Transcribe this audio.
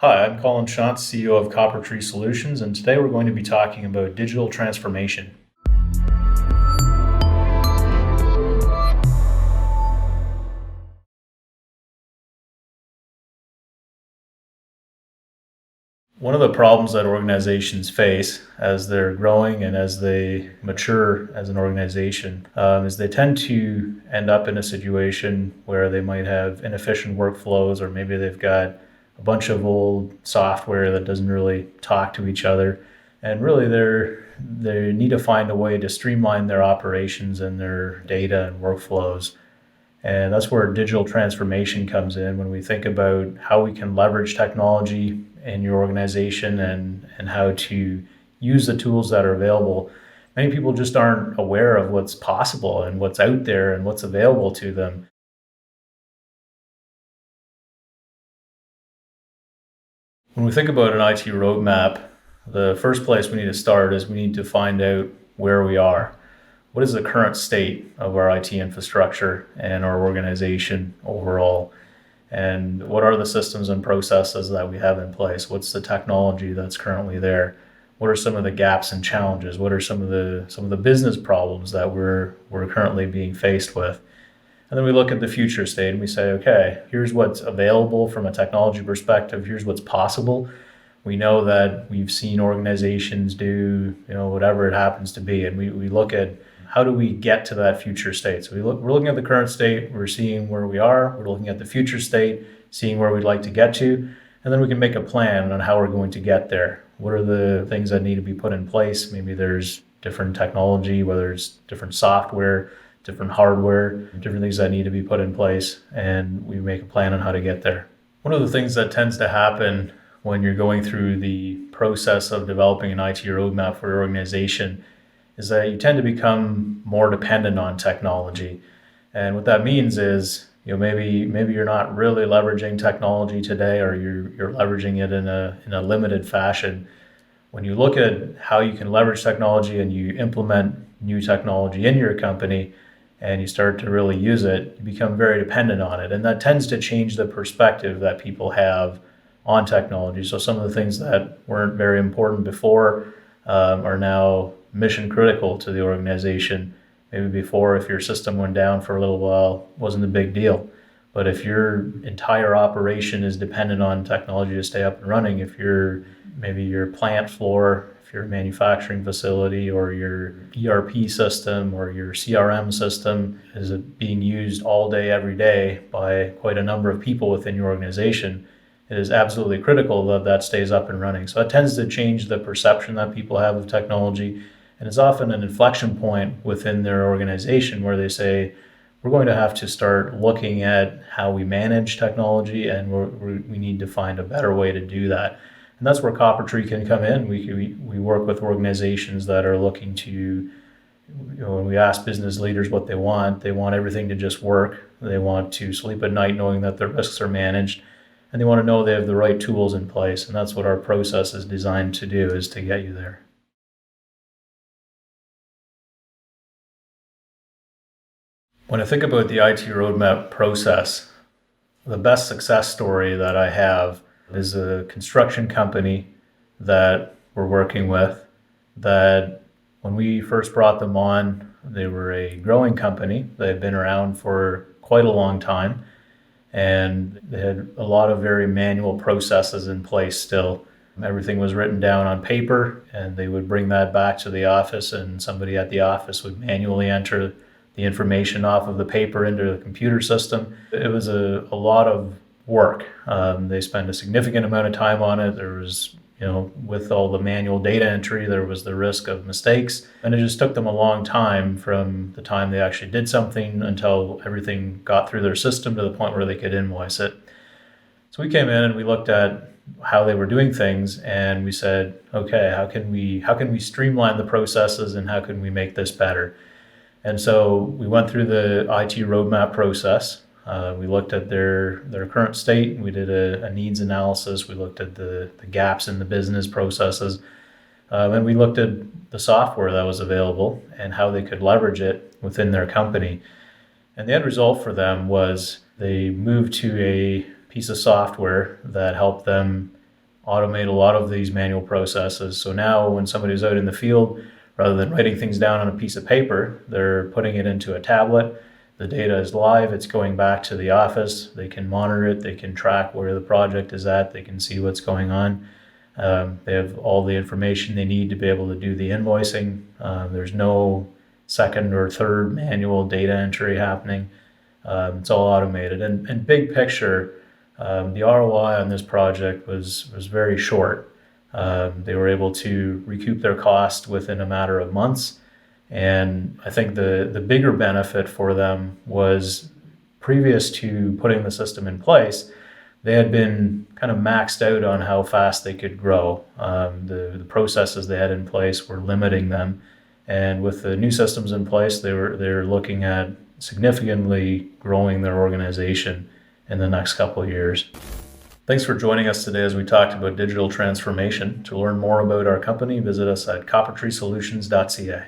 Hi, I'm Colin Schantz, CEO of Copper Tree Solutions, and today we're going to be talking about digital transformation. One of the problems that organizations face as they're growing and as they mature as an organization is they tend to end up in a situation where they might have inefficient workflows, or maybe they've got a bunch of old software that doesn't really talk to each other. And really, they need to find a way to streamline their operations and their data and workflows. And that's where digital transformation comes in when we think about how we can leverage technology in your organization and how to use the tools that are available. Many people just aren't aware of what's possible and what's out there and what's available to them. When we think about an IT roadmap, the first place we need to start is we need to find out where we are. What is the current state of our IT infrastructure and our organization overall? And what are the systems and processes that we have in place? What's the technology that's currently there? What are some of the gaps and challenges? What are some of the business problems that we're currently being faced with? And then we look at the future state and we say, okay, here's what's available from a technology perspective. Here's what's possible. We know that we've seen organizations do, whatever it happens to be. And we look at how do we get to that future state. So we're looking at the current state, we're seeing where we are, we're looking at the future state, seeing where we'd like to get to, and then we can make a plan on how we're going to get there. What are the things that need to be put in place? Maybe there's different technology, whether it's different software, different hardware, different things that need to be put in place, and we make a plan on how to get there. One of the things that tends to happen when you're going through the process of developing an IT roadmap for your organization is that you tend to become more dependent on technology. And what that means is, maybe you're not really leveraging technology today, or you're leveraging it in a limited fashion. When you look at how you can leverage technology and you implement new technology in your company and you start to really use it, you become very dependent on it. And that tends to change the perspective that people have on technology. So some of the things that weren't very important before are now mission critical to the organization. Maybe before, if your system went down for a little while, wasn't a big deal. But if your entire operation is dependent on technology to stay up and running, if maybe your plant floor, if your manufacturing facility or your ERP system or your CRM system is being used all day, every day by quite a number of people within your organization, it is absolutely critical that that stays up and running. So it tends to change the perception that people have of technology. And it's often an inflection point within their organization where they say, we're going to have to start looking at how we manage technology, and we need to find a better way to do that. And that's where Copper Tree can come in. We work with organizations that are looking to, when we ask business leaders what they want everything to just work. They want to sleep at night knowing that their risks are managed, and they want to know they have the right tools in place. And that's what our process is designed to do, is to get you there. When I think about the IT roadmap process, the best success story that I have is a construction company that we're working with, that when we first brought them on, they were a growing company. They had been around for quite a long time, and they had a lot of very manual processes in place still. Everything was written down on paper, and they would bring that back to the office, and somebody at the office would manually enter the information off of the paper into the computer system. It was a lot of work. They spent a significant amount of time on it. There was, with all the manual data entry, there was the risk of mistakes. And it just took them a long time from the time they actually did something until everything got through their system to the point where they could invoice it. So we came in and we looked at how they were doing things, and we said, okay, how can we streamline the processes, and how can we make this better? And so we went through the IT roadmap process. We looked at their current state. We did a needs analysis. We looked at the gaps in the business processes. And we looked at the software that was available and how they could leverage it within their company. And the end result for them was they moved to a piece of software that helped them automate a lot of these manual processes. So now when somebody's out in the field, rather than writing things down on a piece of paper, they're putting it into a tablet. The data is live, it's going back to the office. They can monitor it, they can track where the project is at, they can see what's going on. They have all the information they need to be able to do the invoicing. There's no second or third manual data entry happening. It's all automated. And big picture, the ROI on this project was very short. They were able to recoup their cost within a matter of months. And I think the bigger benefit for them was previous to putting the system in place, they had been kind of maxed out on how fast they could grow. The processes they had in place were limiting them. And with the new systems in place, they're looking at significantly growing their organization in the next couple of years. Thanks for joining us today as we talked about digital transformation. To learn more about our company, visit us at coppertreesolutions.ca.